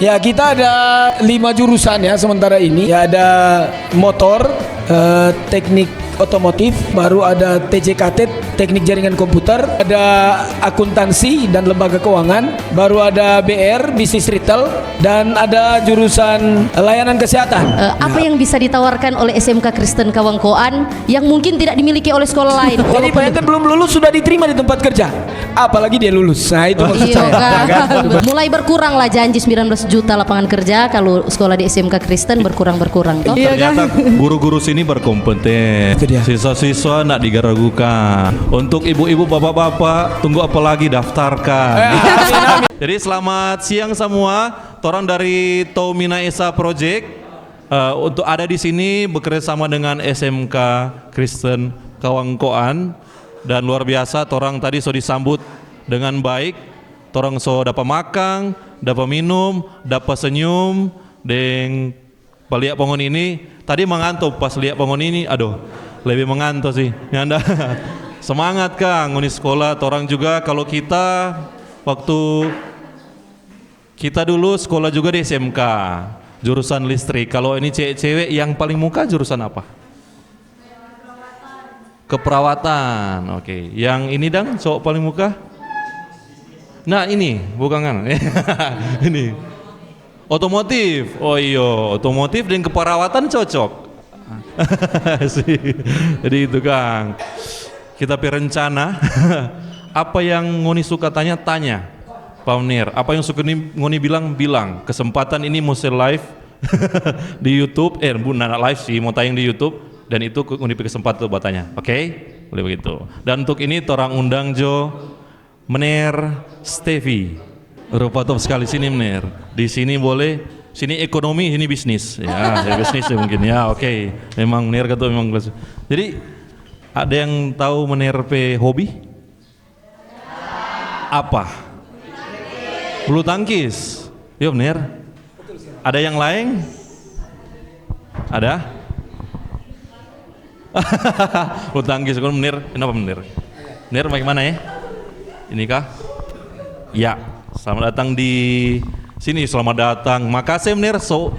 Ya, kita ada 5 jurusan ya sementara ini. Ya, ada motor, teknik otomotif, baru ada TJKT, teknik jaringan komputer, ada akuntansi dan lembaga keuangan, baru ada BR, bisnis retail, dan ada jurusan layanan kesehatan. Apa yang bisa ditawarkan oleh SMK Kristen Kawangkoan yang mungkin tidak dimiliki oleh sekolah lain? Jadi Pak Ente belum lulus sudah diterima di tempat kerja, apalagi dia lulus. Nah itu maksud Iya saya. kan? Mulai berkurang lah janji 19 juta lapangan kerja kalau sekolah di SMK Kristen berkurang. Toh? Iya kan? Ternyata guru-guru sini berkompeten. Itu dia. Siswa-siswa nak digeragukan. Untuk ibu-ibu, bapak-bapak, tunggu apa lagi, daftarkan. Jadi selamat siang semua. Torang dari Tomina Esa Project untuk ada di sini bekerja sama dengan SMK Kristen Kawangkoan, dan luar biasa torang tadi so disambut dengan baik. Torang so dapat makan, dapat minum, dapat senyum. Dan lihat pengon ini tadi mengantuk, pas lihat pengon ini aduh lebih mengantuk sih ya. Anda semangat Kang ngoni sekolah. Torang juga kalau kita waktu kita dulu sekolah juga di SMK jurusan listrik. Kalau ini cewek-cewek yang paling muka jurusan apa? Keperawatan. Oke. Yang ini dang cowok paling muka? Nah ini bukan kan? Ini otomotif. Oh iya, otomotif dan keperawatan cocok. Jadi itu Kang, kita berencana apa yang ngoni suka tanya Pak Munir, apa yang suka ngoni bilang. Kesempatan ini mau live di YouTube, bukan live sih, mau tayang di YouTube, dan itu ngoni kesempatan buat tanya. Oke? Boleh begitu. Dan untuk ini torang undang Jo Mener Stevi. Rupa top sekali sini Mener. Di sini boleh. Sini ekonomi, sini bisnis. Ya bisnis ya mungkin. Ya oke. Memang Mener kata memang kelas. Jadi ada yang tahu Mener pe hobi? Apa? Bulu tangkis. Yuk Mener. Ada yang lain? Ada? Bulu tangkis. Kalau Mener, kenapa Mener? Mener bagaimana ya? Ini kah? Ya. Selamat datang di sini, selamat datang. Makasih Menir, so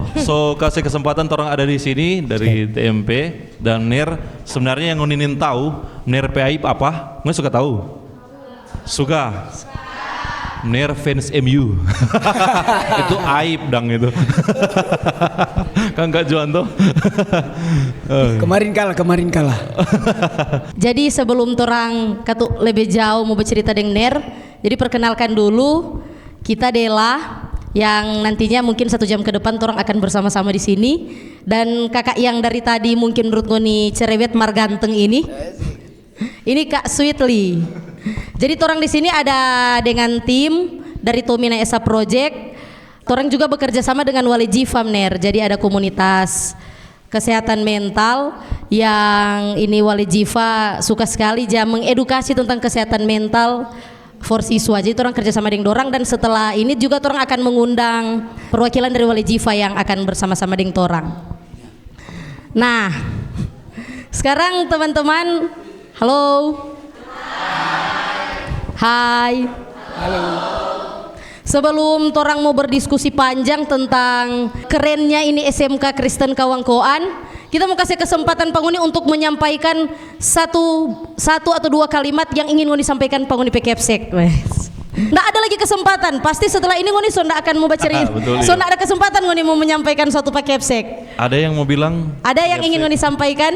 kasih kesempatan orang ada di sini dari TMP. Dan Menir, sebenarnya yang nginin tahu Menir PAIP apa? Menir suka tahu? Suka. Menir fans MU. Itu aib dang itu. Kan Kak Juanto. Kemarin kalah. Jadi sebelum torang katuk lebih jauh mau bercerita dengan Ner, jadi perkenalkan dulu kita Dela yang nantinya mungkin 1 jam ke depan orang akan bersama-sama di sini, dan kakak yang dari tadi mungkin menurut ngoni cerewet marganteng ini Kak Sweetly. Jadi orang di sini ada dengan tim dari Tomina Esa Project. Orang juga bekerja sama dengan Wali Jifa Ner. Jadi ada komunitas kesehatan mental yang ini Wali Jifa suka sekali mengedukasi tentang kesehatan mental for siswa. Jadi orang kerja sama dengan dorang, dan setelah ini juga orang akan mengundang perwakilan dari Wali Jifa yang akan bersama-sama dengan orang. Nah, sekarang teman-teman, halo. Hai. Halo. Sebelum orang mau berdiskusi panjang tentang kerennya ini SMK Kristen Kawangkoan, kita mau kasih kesempatan Panguni untuk menyampaikan satu atau 2 kalimat yang ingin Ngoni sampaikan Panguni PKFSEK. Nggak ada lagi kesempatan, pasti setelah ini Ngoni sonda akan mau baca sonda ada kesempatan Ngoni mau menyampaikan suatu PKFSEK. Ada yang mau bilang? Ada yang ingin Ngoni sampaikan?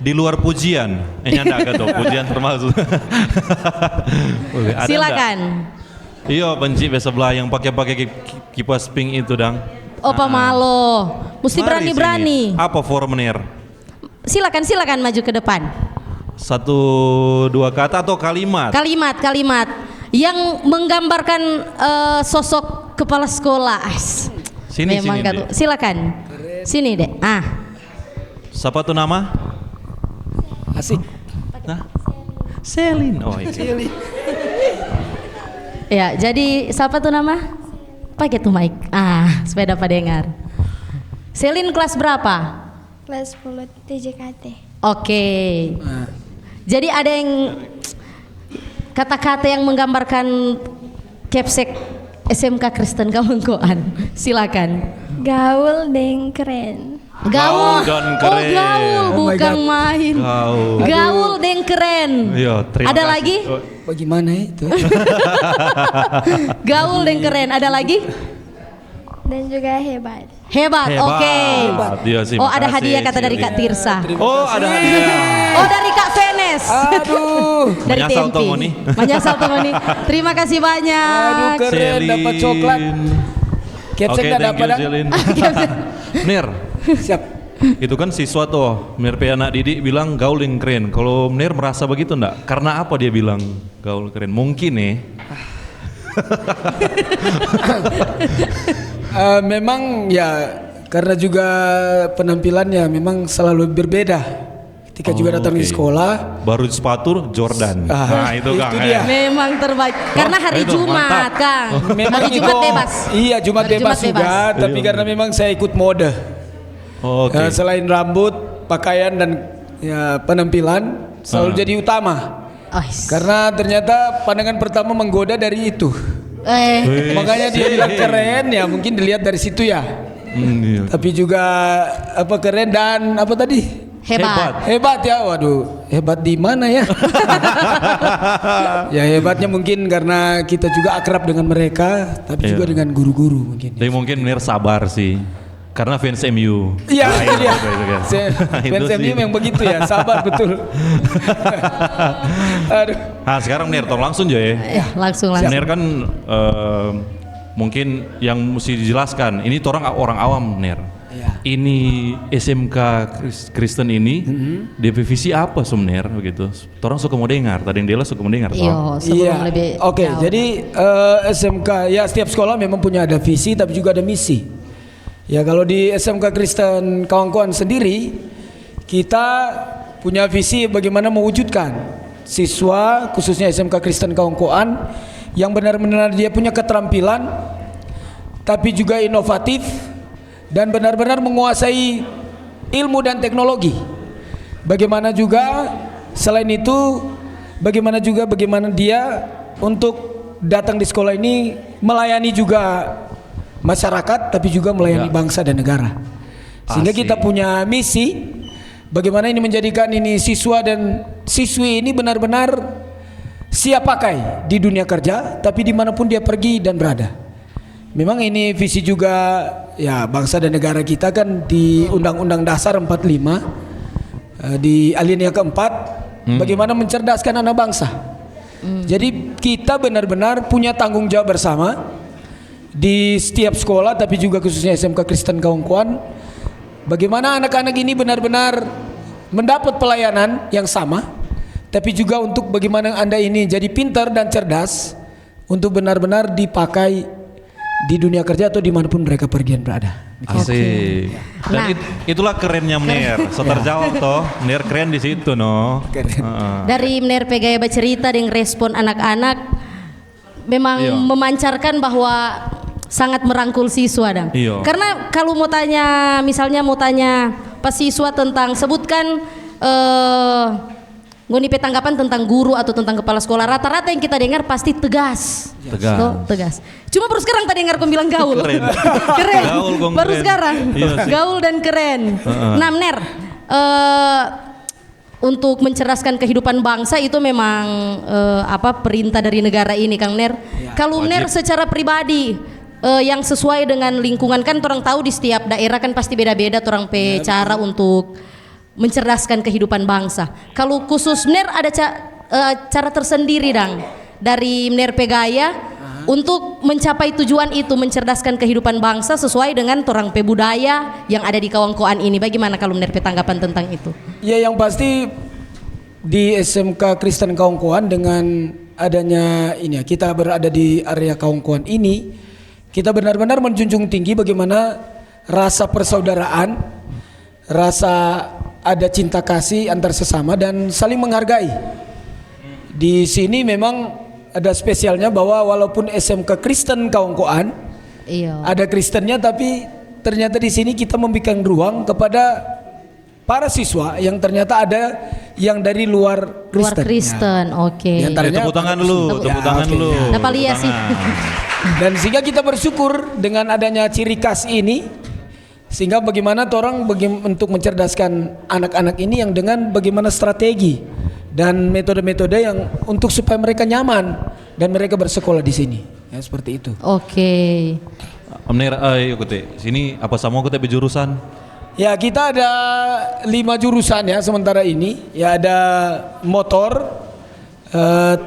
Di luar pujian, nyanda agak tuh pujian termasuk. Silakan. Iya, benci sebelah yang pakai kipas pink itu dang. Opa malo, mesti berani-berani. Apa formulir? Silakan maju ke depan. 1, 2 kata atau kalimat? Kalimat yang menggambarkan sosok kepala sekolah. Sini. Silakan. Sini deh. Siapa tuh nama? Asik. Nah, Selin. Oh iya. Ya, jadi siapa tuh nama? Pakai tuh mic. Supaya dapat dengar. Selin kelas berapa? Kelas 10 TJKT. Oke. Jadi ada yang kata-kata yang menggambarkan Kepsek SMK Kristen Kaungkoan. Silakan. Gaul dan keren. Gaul dan keren. Oh, gaul Oh my bukan God. main. Gaul. Gaul dan keren. Iya, terima Ada kasih. lagi? Oh, Bagaimana itu? Gaul dan keren. Ada lagi? Dan juga hebat. Hebat. Hebat. Oke. Iya, sih, Oh, ada makasih, hadiah kata dari Cili. Kak Tirsa. Oh, ada hadiah. Oh, dari Kak Venes. Aduh. Dari Menyasal TMP. Tomoni. Menyasal Tomoni. Terima kasih banyak. Aduh, keren dapat coklat. Capsek Oke, dah thank dapat you dah. Zelin. Mir, Siap. itu kan siswa tuh, Mir anak didik bilang gaul yang keren. Kalau Mir merasa begitu enggak? Karena apa dia bilang gaul keren? Mungkin nih. Memang ya karena juga penampilannya memang selalu berbeda ketika juga datang di oke. sekolah. Baru sepatu Jordan. Ah, Nah, itu Kang. itu dia. Memang terbaik. Karena hari itu, Jumat, mantap. Kang. Memang Hari Jumat itu- bebas. Iya, Jumat Hari bebas Jumat juga, tapi Iya. karena memang saya ikut mode. Oh, oke. Selain rambut, pakaian dan ya penampilan selalu jadi utama. Oh, Karena ternyata pandangan pertama menggoda dari itu. Wih, Makanya dia sih. bilang keren ya, mungkin dilihat dari situ ya. Iya. Tapi juga apa keren dan apa tadi? hebat. Hebat ya, waduh, hebat di mana ya? Ya hebatnya mungkin karena kita juga akrab dengan mereka, tapi juga Iya. dengan guru-guru mungkin. Tapi mungkin Mir sabar sih. Karena fans MU. Iya, itu dia. itu kan. Itu Fans sih. MU memang begitu ya, sabar betul. Aduh. Nah, sekarang Mir, tolong langsung aja ya. Langsung. Mir kan mungkin yang mesti dijelaskan. Ini orang awam, Ner. Iya. Ini SMK Kristen ini divisi apa Sumner begitu. Orang suka mau dengar, tadi yang Dela suka mau dengar. toh. Iya, sebelum Iya. lebih Oke, jauh. jadi SMK ya setiap sekolah memang punya ada visi tapi juga ada misi. Ya kalau di SMK Kristen Kaungkoan sendiri kita punya visi bagaimana mewujudkan siswa khususnya SMK Kristen Kaungkoan yang benar-benar dia punya keterampilan tapi juga inovatif dan benar-benar menguasai ilmu dan teknologi. Bagaimana juga selain itu bagaimana dia untuk datang di sekolah ini melayani juga masyarakat tapi juga melayani Ya. bangsa dan negara. Sehingga Asik. kita punya misi bagaimana ini menjadikan ini siswa dan siswi ini benar-benar siap pakai di dunia kerja tapi dimanapun dia pergi dan berada. Memang ini visi juga ya bangsa dan negara kita kan di Undang-Undang Dasar 45 di alinea keempat bagaimana mencerdaskan anak bangsa. Jadi kita benar-benar punya tanggung jawab bersama di setiap sekolah tapi juga khususnya SMK Kristen Kaungkoan bagaimana anak-anak ini benar-benar mendapat pelayanan yang sama tapi juga untuk bagaimana Anda ini jadi pintar dan cerdas untuk benar-benar dipakai di dunia kerja atau dimanapun mereka pergi dan berada. Asik. Dan Nah. itulah kerennya Ner. So terjawab toh, Ner keren di situ no. Keren. Heeh. Dari Mner Gaya bercerita dengan respon anak-anak memang Iya. memancarkan bahwa sangat merangkul siswa dong. Iya. Karena kalau mau tanya misalnya mau tanya pas siswa tentang sebutkan ngonipe tanggapan tentang guru atau tentang kepala sekolah rata-rata yang kita dengar pasti tegas. Tegas. Tuh, tegas. Cuma baru sekarang tadi dengar kau bilang gaul. Keren. Keren. Gaul, Gong, Baru keren. sekarang. Iya sih. Gaul dan keren. Nah, Mner, untuk mencerdaskan kehidupan bangsa itu memang perintah dari negara ini, Kang Ner. Kalau wajib. Ner secara pribadi yang sesuai dengan lingkungan kan orang tahu di setiap daerah kan pasti beda-beda orang cara untuk mencerdaskan kehidupan bangsa. Kalau khusus Mner ada cara tersendiri dang dari Mner Gaya untuk mencapai tujuan itu mencerdaskan kehidupan bangsa sesuai dengan torang budaya yang ada di Kaungkoan ini. Bagaimana kalau Mner tanggapan tentang itu? Ya yang pasti di SMK Kristen Kaungkoan dengan adanya ini ya, kita berada di area Kaungkoan ini, kita benar-benar menjunjung tinggi bagaimana rasa persaudaraan, rasa ada cinta kasih antar sesama dan saling menghargai. Di sini memang ada spesialnya bahwa walaupun SMK Kristen Kaungkoan Iya. ada Kristennya tapi ternyata di sini kita memberikan ruang kepada para siswa yang ternyata ada yang dari luar Luar Kristen. Kristen, oke. Di antaranya Tepuk tangan dulu, Tepuk- tepuk Ya, tangan oke, dulu. ya. Dapat lihat Tepuk sih. tangan. Dan sehingga kita bersyukur dengan adanya ciri khas ini, sehingga bagaimana orang untuk mencerdaskan anak-anak ini yang dengan bagaimana strategi dan metode-metode yang untuk supaya mereka nyaman dan mereka bersekolah di sini. Ya seperti itu. Oke. Amner, ayo kuti. Sini apa sama kuti jurusan? Ya kita ada 5 jurusan ya sementara ini. Ya ada motor,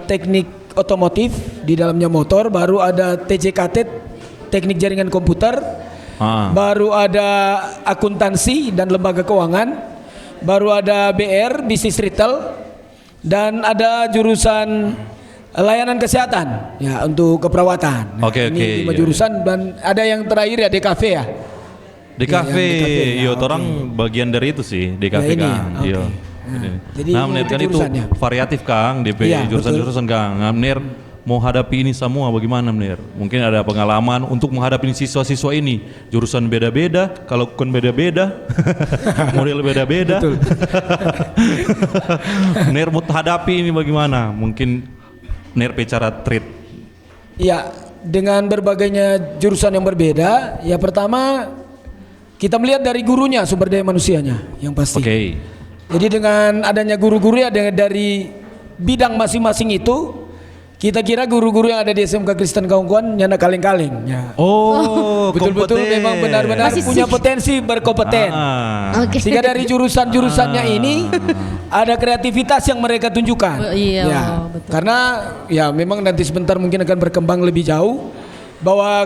teknik otomotif di dalamnya motor, baru ada TJKT, teknik jaringan komputer, baru ada akuntansi dan lembaga keuangan, baru ada BR, bisnis retail, dan ada jurusan layanan kesehatan ya untuk keperawatan. Nah, Oke, ini 5 iya. jurusan dan ada yang terakhir ya DKV ya. Di Iya, kafe, yang di kafe, ya, yo, oke. orang bagian dari itu sih di kafe ini ya, Kang. oke. Iya. Nah, jadi Nah, Amner itu kan itu jurusannya. variatif Kang, di Iya, jurusan-jurusan Kang. Amner mau hadapi ini semua bagaimana Amner? Mungkin ada pengalaman untuk menghadapi siswa-siswa ini. Jurusan beda-beda, kalau kan beda-beda, model beda-beda. Amner mau hadapi ini bagaimana? Mungkin Amner bicara treat. Ya, dengan berbagainya jurusan yang berbeda, ya pertama kita melihat dari gurunya, sumber daya manusianya yang pasti. Oke. Jadi dengan adanya guru-guru ya dari bidang masing-masing itu, kita kira guru-guru yang ada di SMK Kristen Kaungkuan nyana kaleng-kaleng. Ya. Oh, Betul-betul kompeten. memang benar-benar Masih punya sih. potensi berkompeten. Oke. Sehingga dari jurusan-jurusannya ini ada kreativitas yang mereka tunjukkan. Iya, Ya, betul. karena ya memang nanti sebentar mungkin akan berkembang lebih jauh bahwa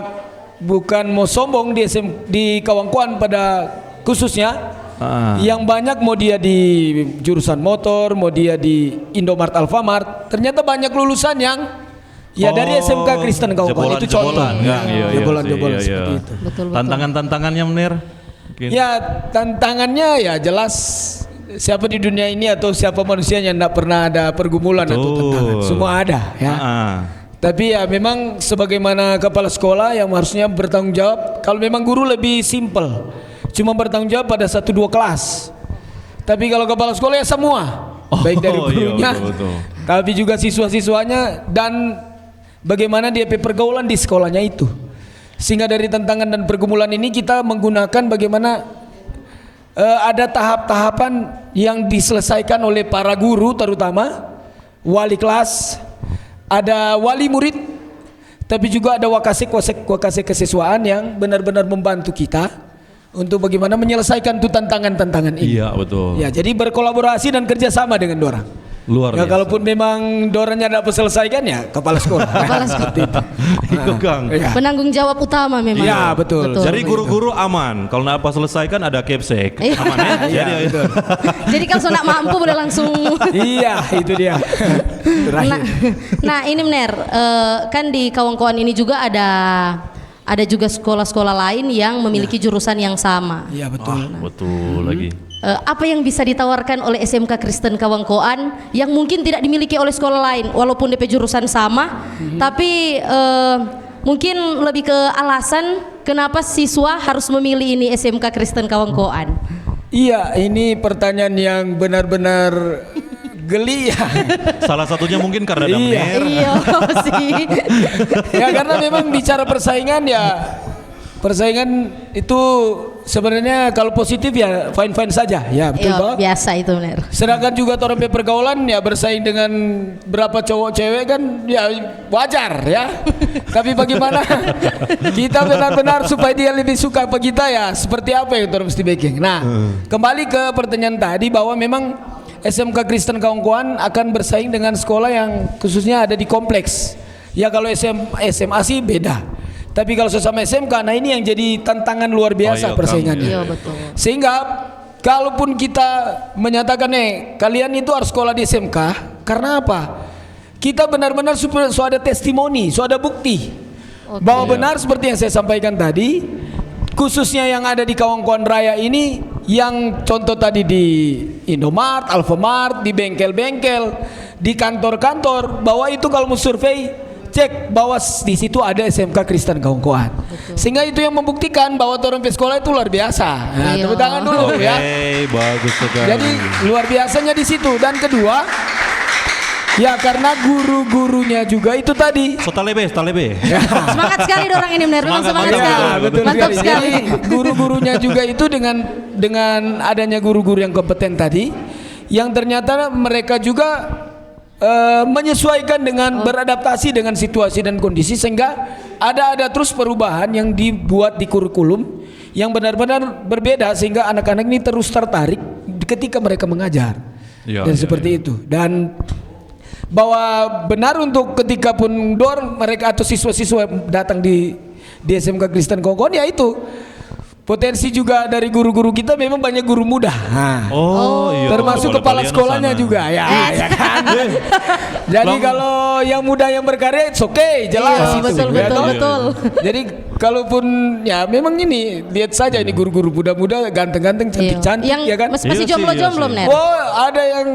bukan mau sombong di Kawangkuan pada khususnya yang banyak mau dia di jurusan motor, mau dia di Indomart, Alfamart, ternyata banyak lulusan yang ya dari SMK Kristen Kawangkuan itu contoh. Jebolan, Kang. Iya, iya, Jebolan-jebolan iya, seperti iya. itu. Betul. Tantangan-tantangannya Amner? Mungkin. Ya tantangannya ya jelas siapa di dunia ini atau siapa manusia yang tidak pernah ada pergumulan atau Betul. tantangan, semua ada ya. Tapi ya memang sebagaimana kepala sekolah yang harusnya bertanggung jawab. Kalau memang guru lebih simple, cuma bertanggung jawab pada 1-2 kelas. Tapi kalau kepala sekolah ya semua, baik dari iya, gurunya, betul. tapi juga siswa-siswanya dan bagaimana dia pergaulan di sekolahnya itu. Sehingga dari tantangan dan pergumulan ini kita menggunakan bagaimana ada tahap-tahapan yang diselesaikan oleh para guru, terutama wali kelas, ada wali murid, tapi juga ada wakasek kesiswaan yang benar-benar membantu kita untuk bagaimana menyelesaikan tuh tantangan-tantangan ini. Iya, betul. Ya, jadi berkolaborasi dan kerjasama dengan dorang. Luar Ya biasa. kalaupun memang doranya tidak selesaikan ya kepala sekolah. Kepala sekolah. Seperti itu. Itu Kang. Ya. Penanggung jawab utama memang. Iya, betul. Jadi guru-guru aman. Kalau nggak apa selesaikan ada capsek. Iya. Aman ya? Iya, Jadi betul. Jadi kalau sudah mampu boleh langsung. Iya, itu dia. Terakhir. Nah ini Mner, kan di kawan-kawan ini juga ada juga sekolah-sekolah lain yang memiliki jurusan yang sama. Iya, betul. Betul lagi. Apa yang bisa ditawarkan oleh SMK Kristen Kawangkoan yang mungkin tidak dimiliki oleh sekolah lain, walaupun DP jurusan sama, tapi mungkin lebih ke alasan kenapa siswa harus memilih ini SMK Kristen Kawangkoan. Iya, ini pertanyaan yang benar-benar geli ya. Salah satunya mungkin karena ada Iya. Amner. Iya sih. Ya karena memang bicara persaingan ya, persaingan itu sebenarnya kalau positif ya fine-fine saja. Ya betul Iya, Pak. biasa itu Mner. Sedangkan juga orang pergaulan ya bersaing dengan berapa cowok cewek kan ya wajar ya. Tapi bagaimana kita benar-benar supaya dia lebih suka apa kita ya seperti apa yang orang mesti baking. Nah, kembali ke pertanyaan tadi bahwa memang SMK Kristen Kawangkuan akan bersaing dengan sekolah yang khususnya ada di kompleks. Ya kalau SMA sih beda. Tapi kalau sesama SMK, nah ini yang jadi tantangan luar biasa Oh, iya, persaingannya. Iya betul. Sehingga kalaupun kita menyatakan kalian itu harus sekolah di SMK, karena apa? Kita benar-benar so ada testimoni, so ada bukti bahwa benar seperti yang saya sampaikan tadi, khususnya yang ada di Kawangkuan Raya ini, yang contoh tadi di Indomart, Alfamart, di bengkel-bengkel, di kantor-kantor, bahwa itu kalau mau survei cek bahwa di situ ada SMK Kristen Kaungkoan. Sehingga itu yang membuktikan bahwa orang pe sekolah itu luar biasa. Nah, Iya. tepuk tangan dulu Oke, ya. bagus sekali. Jadi luar biasanya di situ. Dan kedua, ya karena guru-gurunya juga itu tadi. So talebe. Semangat sekali orang ini benar, memang semangat Semangat, sekali. betul, Mantap sekali. Jadi guru-gurunya juga itu dengan adanya guru-guru yang kompeten tadi, yang ternyata mereka juga menyesuaikan dengan beradaptasi dengan situasi dan kondisi, sehingga ada terus perubahan yang dibuat di kurikulum yang benar-benar berbeda, sehingga anak-anak ini terus tertarik ketika mereka mengajar. Iya, Dan iya, seperti itu. Dan bahwa benar untuk ketika pun mereka atau siswa-siswa datang di SMK Kristen Kaungkoan, ya itu potensi juga dari guru-guru kita, memang banyak guru muda. Nah, Iya. termasuk kepala Kalian sekolahnya sana. juga ya, ya kan. Jadi kalau yang muda yang berkarya, it's okay, jelas Iya, itu. betul, ya betul, toh? betul. Jadi kalaupun ya memang ini lihat saja ini guru-guru muda-muda ganteng-ganteng, cantik-cantik Yang ya kan. masih Iya sih, jomblo-jomblo, iya sih. Ner. Oh, ada yang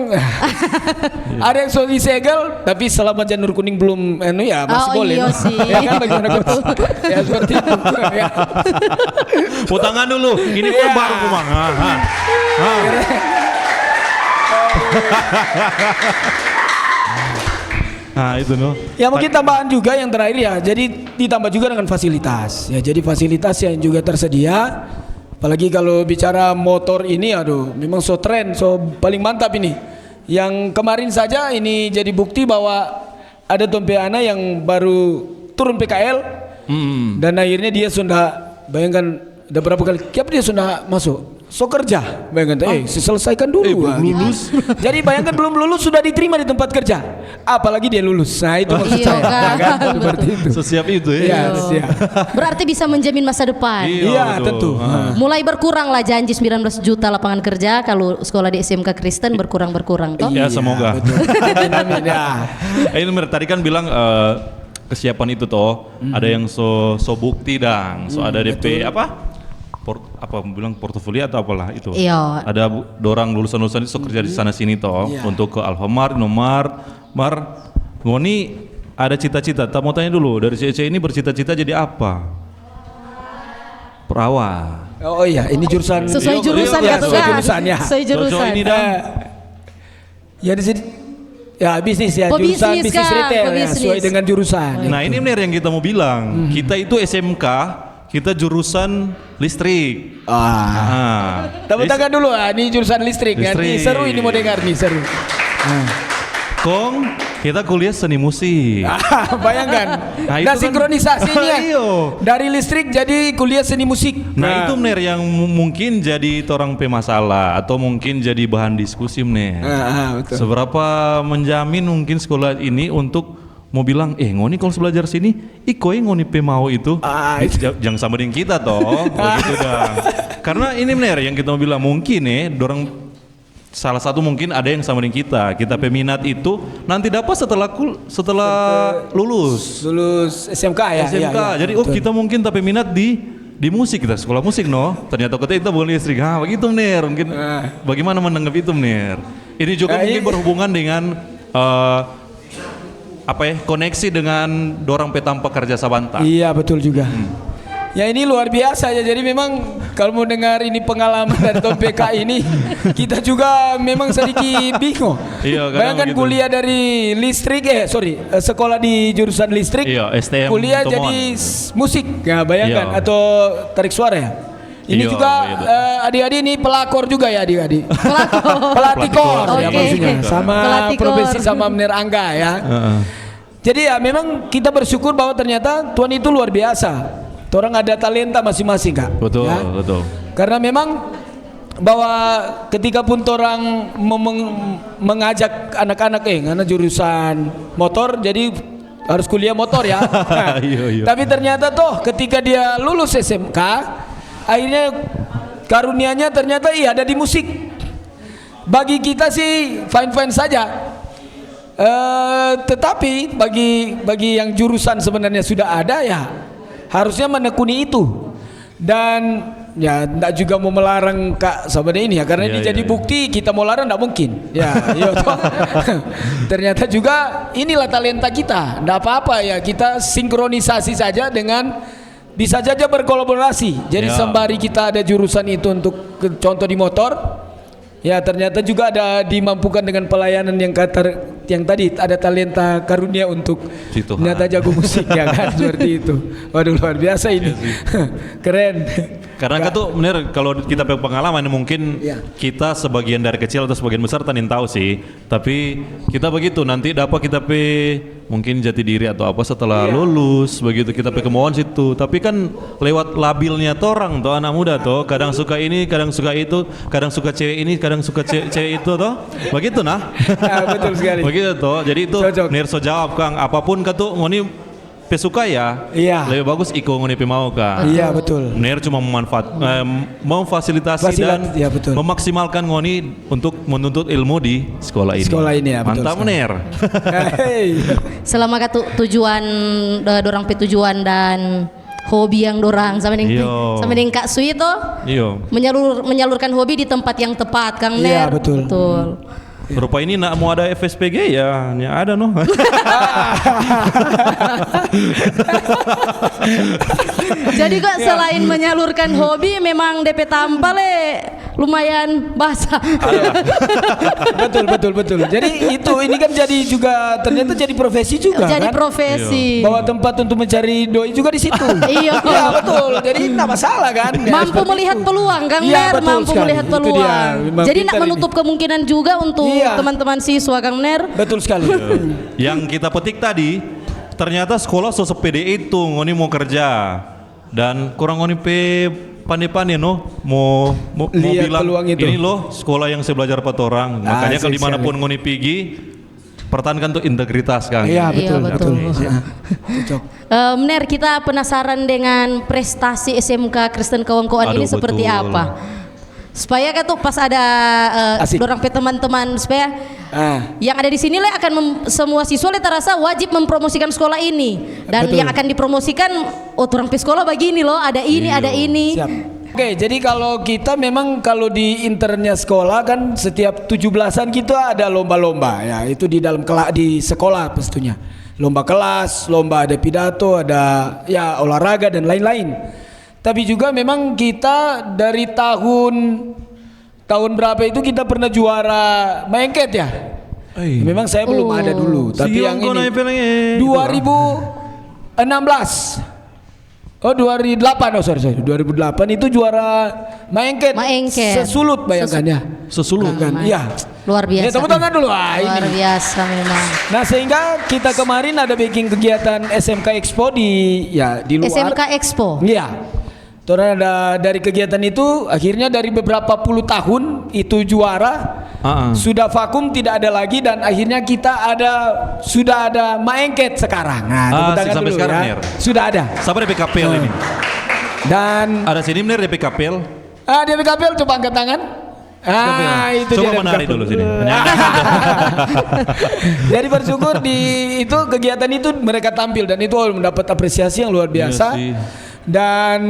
ada yang suami segel, tapi selama janur kuning belum ya masih Oh, boleh. iya sih. Ya kan, bagaimana Coach? Ya seperti itu. Ya. Tepuk tangan dulu. Ini Iya. baru kumang. Nah, itu no. Ya mungkin tambahan juga yang terakhir ya. Jadi ditambah juga dengan fasilitas. Ya jadi fasilitas yang juga tersedia. Apalagi kalau bicara motor ini, aduh, memang so tren, so paling mantap ini. Yang kemarin saja ini jadi bukti bahwa ada Tompe Ana yang baru turun PKL dan akhirnya dia sudah, bayangkan udah berapa kali dia sudah masuk. So kerja, bayangkan, selesaikan dulu. Belum lulus. Jadi bayangkan belum lulus sudah diterima di tempat kerja. Apalagi dia lulus. Nah itu maksud Iya, saya. kan? Ya kan? Seperti itu. Sesiap itu ya. Iya, siap. Berarti bisa menjamin masa depan. Iya, tentu. Mulai berkurang lah janji 19 juta lapangan kerja kalau sekolah di SMK Kristen berkurang toh. Ya semoga. Betul. Amin, amin, ya. Ini tadi kan bilang kesiapan itu toh ada yang so bukti dang, so ada DP apa bilang portofolio atau apalah itu. Iya. Ada dorang lulusan-lulusan itu so kerja di sana sini toh Iya. untuk ke Alfamart, Mar ngoni ada cita-cita. Tak mau tanya dulu dari CC ini bercita-cita jadi apa? Perawat. Oh iya, ini jurusan Sesuai jurusan ya, ya, sesuai jurusan ya. Sesuai jurusan. Cocok ini dah. Ya di sini ya bisnis ya, Oh, jurusan bisnis, bisnis Kak. retail Oh, ya, bisnis. sesuai dengan jurusan. Nah ini benar yang kita mau bilang. Kita itu SMK, kita jurusan listrik. Ah. Tepuk tangan dulu ini jurusan listrik kan. Ini Listrik. seru ini mau dengar nih, seru. Kong, kita kuliah seni musik. Bayangkan. Nah, itu Nah, kan- sinkronisasinya Iyo. dari listrik jadi kuliah seni musik. Nah itu Mner yang mungkin jadi torang pemasalah atau mungkin jadi bahan diskusi Mner. betul. Seberapa menjamin mungkin sekolah ini untuk mau bilang, ngoni kalau belajar sini, ikoi ngoni pe mau itu, jangan sama dengan kita toh, begitu dah. Karena ini Mner yang kita mau bilang mungkin dorang salah satu mungkin ada yang sama dengan kita peminat itu nanti dapat setelah lulus SMK ya. SMK. ya, Jadi betul. kita mungkin tapi minat di musik, kita sekolah musik ternyata kita bukan listrik. Begitu Mner. Mungkin bagaimana menanggapi itu Mner? Ini juga mungkin berhubungan dengan koneksi dengan dorang petampa kerja Sabanta. Iya betul juga. Ya ini luar biasa ya. Jadi memang kalau mau dengar ini pengalaman dari Tom PK ini, kita juga memang sedikit bingung. Iya, kadang Bayangkan begitu. kuliah dari listrik, sekolah di jurusan listrik, Iya, STM kuliah Tomon. jadi musik. Ya bayangkan, Iya. atau tarik suara ya. Ini Iya, juga begitu. adik-adik ini pelakor juga ya adik-adik. Pelatih kor ya Oke. maksudnya. Sama Pelatih kor. profesi sama Menir Angga ya. Jadi ya memang kita bersyukur bahwa ternyata Tuhan itu luar biasa. Orang ada talenta masing-masing Kak. Betul, Ya. betul. Karena memang bahwa ketika pun orang mengajak anak-anak karena jurusan motor jadi harus kuliah motor ya. Nah, Iya. tapi ternyata toh ketika dia lulus SMK akhirnya karunianya ternyata ada di musik. Bagi kita sih fine-fine saja. Tetapi bagi yang jurusan sebenarnya sudah ada ya harusnya menekuni itu. Dan ya enggak juga mau melarang Kak Sabada ini ya, karena ini jadi bukti kita mau larang enggak mungkin. Ya, iya toh. Ternyata juga inilah talenta kita. Enggak apa-apa ya, kita sinkronisasi saja dengan bisa saja berkolaborasi. Jadi sembari kita ada jurusan itu untuk contoh di motor, ya ternyata juga ada dimampukan dengan pelayanan yang tadi ada talenta karunia untuk ternyata jago musik ya kan, seperti itu. Waduh, luar biasa ini. Keren. Karena kan tuh bener, kalau kita punya pengalaman mungkin kita sebagian dari kecil atau sebagian besar tanin tahu sih, tapi kita begitu nanti dapat kita mungkin jati diri atau apa setelah lulus begitu kita kemauan situ, tapi kan lewat labilnya orang tuh anak muda tuh kadang suka ini, kadang suka itu, kadang suka cewek ini, kadang suka cewek itu tuh begitu nah. Betul sekali. Begitu tuh, jadi itu Nerso jawab Kang, apapun katu ngoni pesuka ya, lebih bagus iko ngoni mau Kang. Iya betul. Ner cuma memfasilitasi dan memaksimalkan ngoni untuk menuntut ilmu di sekolah ini. Sekolah ini ya, betul. Mantap Ner. Selama tujuan dorang tujuan dan hobi yang dorang sama dengan Kak Sui itu menyalurkan hobi di tempat yang tepat Kang Ner. Iya betul. Rupa ini nak mau ada FSPG ya ada noh. Jadi kok selain menyalurkan hobi memang DP tampal lumayan basah. betul. Jadi ini kan jadi juga ternyata jadi profesi juga. Jadi kan? profesi. Bawa tempat untuk mencari doi juga di situ. Iya betul. Jadi tidak masalah kan. Mampu melihat peluang Kang Ner, mampu melihat peluang. Jadi nak menutup kemungkinan juga untuk teman-teman siswa Kang Ner. Betul sekali. Yang kita petik tadi ternyata sekolah sosok PDI itu ngoni mau kerja dan kurang ngoni pandai-pandai mau bilang ini loh sekolah yang saya belajar empat orang. Makanya kalau dimanapun ngoni pergi pertahankan tuh integritas Kang. Iya betul. Ner, kita penasaran dengan prestasi SMK Kristen Kawangkoan ini seperti apa? Supaya kan tuh pas ada dorang teman-teman supaya yang ada di sini lah akan semua siswa terasa wajib mempromosikan sekolah ini dan yang akan dipromosikan orang sekolah begini loh, ada ini ada ini. Siap. Oke, jadi kalau kita memang kalau di internnya sekolah kan setiap 17-an kita ada lomba-lomba ya, itu di dalam di sekolah pastinya. Lomba kelas, lomba ada pidato, ada ya olahraga dan lain-lain. Tapi juga memang kita dari tahun berapa itu kita pernah juara maengket ya. Memang saya belum ada dulu, tapi yang ini 2016. 2008 itu juara maengket. Sesulut bayangkan ya. Sesulut kan? Iya. Luar biasa. Ya, tepuk tangan dulu. Luar biasa memang. Nah, sehingga kita kemarin ada bikin kegiatan SMK Expo di luar. SMK Expo. Iya. Terus ada dari kegiatan itu akhirnya dari beberapa puluh tahun itu juara sudah vakum tidak ada lagi dan akhirnya kita sudah ada maengket sekarang. Nah, sampai dulu sekarang ya. Sudah ada. Sampai DP Kapel ini. Dan ada sini bener DP Kapel. DP Kapel coba angkat tangan. Itu coba menari dulu sini. Jadi bersyukur di itu kegiatan itu mereka tampil dan itu mendapat apresiasi yang luar biasa. Dan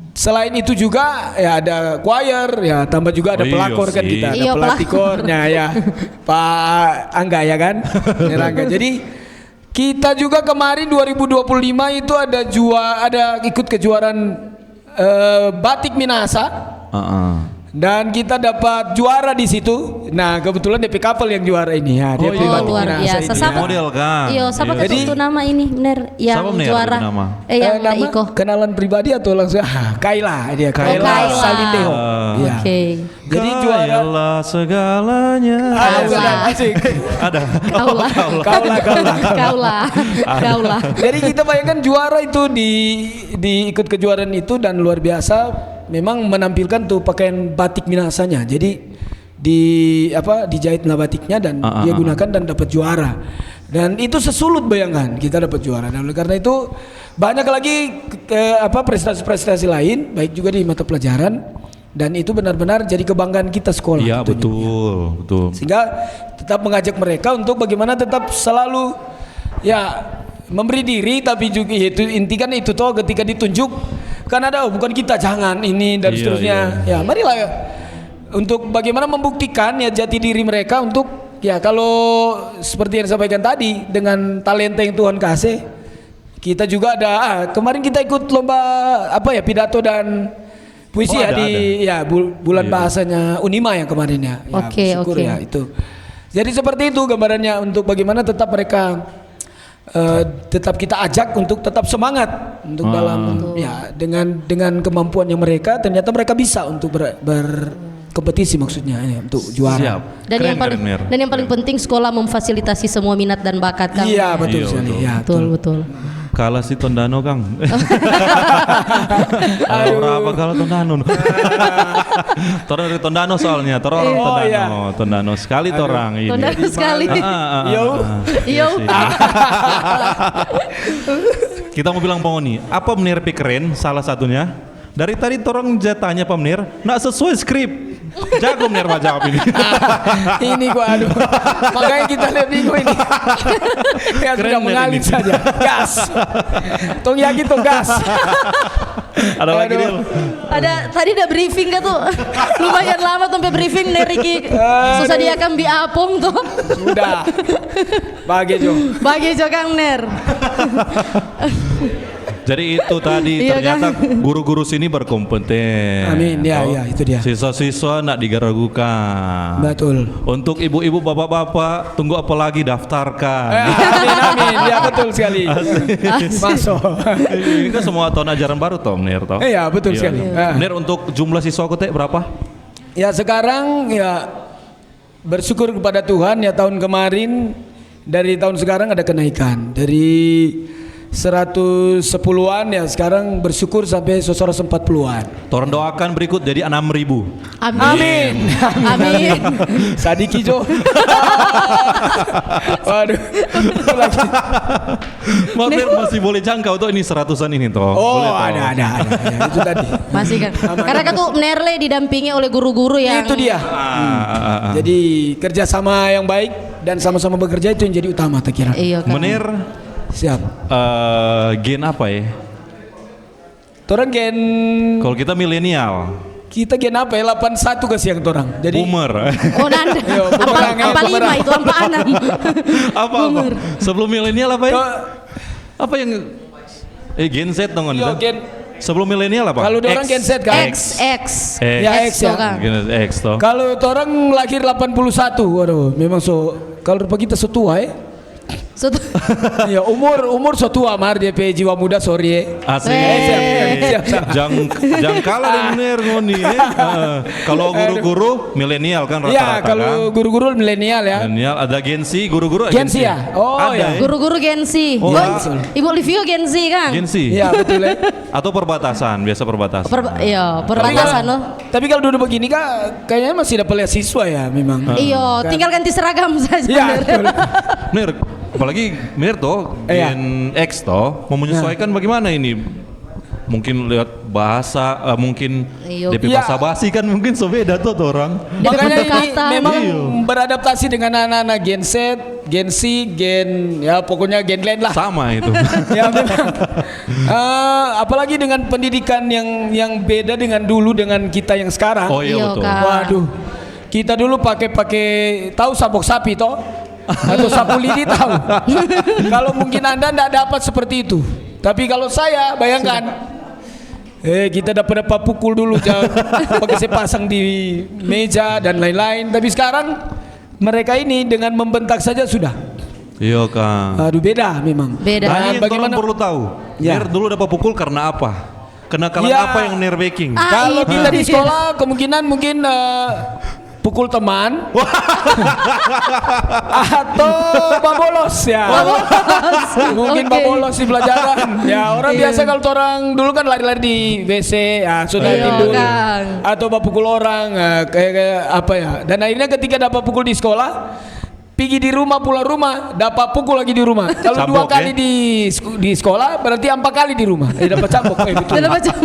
selain itu juga ya ada choir ya, tambah juga ada pelakor kan kita, ada pelatih kornya ya Pak Angga ya kan. Angga. Jadi kita juga kemarin 2025 itu ada ikut kejuaraan batik Minahasa. Dan kita dapat juara di situ. Nah, kebetulan DP Kapel yang juara ini ya. Dia luar biasa. Sama model kan. Iya, siapa itu nama ini bener yang juara? Nama Iko. Kenalan pribadi atau langsung Kaila dia. Kaila Salindeho. Oke. Jadi juara segalanya. Asik. Ada. Kaula. Jadi kita bayangkan juara itu di ikut kejuaraan itu dan luar biasa. Memang menampilkan tuh pakaian batik Minahasanya. Jadi dijahitlah batiknya dan dia gunakan dan dapat juara. Dan itu sesulut bayangkan kita dapat juara. Dan oleh karena itu banyak lagi prestasi-prestasi lain baik juga di mata pelajaran dan itu benar-benar jadi kebanggaan kita sekolah. Iya betul. Sehingga tetap mengajak mereka untuk bagaimana tetap selalu ya memberi diri, tapi juga itu intikan itu toh ketika ditunjuk kan ada bukan kita jangan ini dan Iya, seterusnya. Ya, marilah ya. Untuk bagaimana membuktikan ya jati diri mereka untuk ya kalau seperti yang disampaikan tadi dengan talenta yang Tuhan kasih, kita juga ada kemarin kita ikut lomba apa ya pidato dan puisi Oh, ya ada. ya bulan Iya. bahasanya Unima yang kemarin ya. Ya, Oke, bersyukur oke. ya itu. Jadi seperti itu gambarannya untuk bagaimana tetap mereka tetap kita ajak untuk tetap semangat untuk dalam ya dengan kemampuannya mereka ternyata mereka bisa untuk berkompetisi maksudnya ya, untuk juara. Siap. Dan Keren, yang paling keren, Mir. dan yang paling penting sekolah memfasilitasi semua minat dan bakat Kang. Iya betul Iya, sekali. betul. Ya, Betul, betul. Kalah si Tondano Kang. Berapa kalah Tondano? Torang dari Tondano soalnya, torang orang Oh, Tondano, iya. Tondano sekali torang ini. Tondano sekali. Yo. Yo. Kita mau bilang Pongoni, apa Menir keren salah satunya? Dari tadi torang jatanya Pak Menir, nak sesuai skrip. Jago Menir Pak jawab ini. Ini gua aduh. Makanya kita lihat minggu ini. Ya Keren sudah dari mengalir ini. saja. Gas. Tong yakin tong gas. Ada lagi Aduh. dia. Ada tadi udah briefing kan tuh. Lumayan lama tuh sampai briefing nih Riki. Susah dia kan biapong tuh. Sudah. Bagi Jo. Bagi Jo Kang Ner. Jadi itu tadi Iya, ternyata guru-guru sini berkompeten. Amin, ya, Toh, ya, itu dia. Siswa-siswa nak digeragukan. Betul. Untuk ibu-ibu, bapak-bapak, tunggu apa lagi daftarkan. Amin amin. Ya betul sekali. Masuk. Ini kan semua tahun ajaran baru toh, Menir toh. Iya, betul sekali. Menir untuk jumlah siswa kote berapa? Ya sekarang ya bersyukur kepada Tuhan ya tahun kemarin dari tahun sekarang ada kenaikan dari 110-an ya sekarang bersyukur sampai 140-an. Torang doakan berikut jadi 6.000. Amin. Amin. Sadiki Jo. Waduh. Lagi. Menir masih boleh jangkau tuh ini 100-an ini toh. Oh, Boleh, toh. ada. Ya, itu tadi. Masih kan. Karena kan tuh Nerle didampingi oleh guru-guru yang Itu dia. Jadi kerjasama yang baik dan sama-sama bekerja itu yang jadi utama tak kira. Iya kan. Menir Siap. gen apa ya? Torang gen Kalau kita milenial, kita gen apa ya 81 ke siang torang. Jadi boomer. Oh nanda. Yo, Apa bumerang, ya, apa lima bumerang. itu apa enam? apa? Sebelum milenial apa ya? to- Apa yang Gen Z dong yo, kan? gen Sebelum milenial apa? kalau dorang gen Z kan. X. Ya, X ya. tuh, Kang. Gen X toh. Kalau torang lahir 81. Waduh, memang kalau rupa kita setua ya. Suatu Ya umur setua mar dia pe jiwa muda sorry ya. Asik. Siap. Jangan kalah dengan Menir ngoni. Kalau guru-guru milenial kan Ya rata-rata kan. kalau guru-guru milenial ya. Milenial ada Gen Z, guru-guru Gen Z ya? Oh, ada ya. guru-guru Gen Z. Oh, Oh, betul. Ibu Livio Gen Z kan? Gen Z. Iya betul ya. Atau perbatasan, biasa perbatasan. Iya, perbatasan loh. Tapi kalau duduk begini kak, kayaknya masih dapat lihat siswa ya memang. Iya, tinggal ganti seragam saja. Iya betul. Menir, apalagi Menir toh Iya. Gen X toh mau menyesuaikan bagaimana ini? Mungkin lihat bahasa, mungkin Iya. DP Iya. bahasa basi kan mungkin so beda tuh orang. Makanya ini kata. memang Iya. beradaptasi dengan anak-anak Gen Z, Gen C, Gen ya pokoknya Gen lain lah. Sama itu. Ya memang. Apalagi dengan pendidikan yang beda dengan dulu dengan kita yang sekarang. Oh iya Iya, betul. Kak. Waduh. Kita dulu pakai tahu sabuk sapi toh? Atau sapu lidi tahu. Kalau mungkin Anda enggak dapat seperti itu. Tapi kalau saya bayangkan kita dapat pukul dulu pakai saya pasang di meja dan lain-lain. Tapi sekarang mereka ini dengan membentak saja sudah. Iya Kang. Aduh beda memang. Beda. Nah, Dan ini bagaimana perlu tahu? Ya. Nir dulu dapat pukul karena apa? Kenakalan Ya. apa yang Nir baking? Kalau itu kita di dia. sekolah kemungkinan mungkin pukul teman atau babolos ya. Mungkin Oke. babolos di pelajaran. Ya orang biasa kalau orang dulu kan lari-lari di WC ya sudah Iya, tidur. Kang. Atau pukul orang kayak apa ya. Dan akhirnya ketika dapat pukul di sekolah pergi di rumah pulang rumah dapat pukul lagi di rumah. Kalau dua Cambok, kali di sekolah berarti 4 kali di rumah. Dapat cambok. Betul. Dalam macam.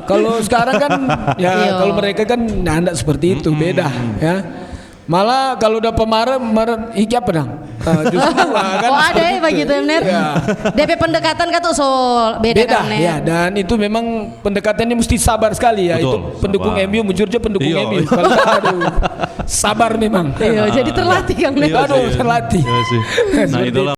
Kalau sekarang kan ya Iya. kalau mereka kan enggak seperti itu beda ya. Malah kalau udah pemarah iki apa dong? Justru kan Oh ada ya seperti begitu itu. ya Ner? Ya. DP pendekatan kan tuh so beda, Beda kan Ner? ya, dan itu memang pendekatannya mesti sabar sekali ya. Betul, Itu pendukung sabar. MU mujurnya pendukung Iya. MU. Kalau nggak, aduh, sabar memang. Iya, jadi terlatih Kang Ner. Aduh, terlatih. Iya sih. Nah, Seperti itulah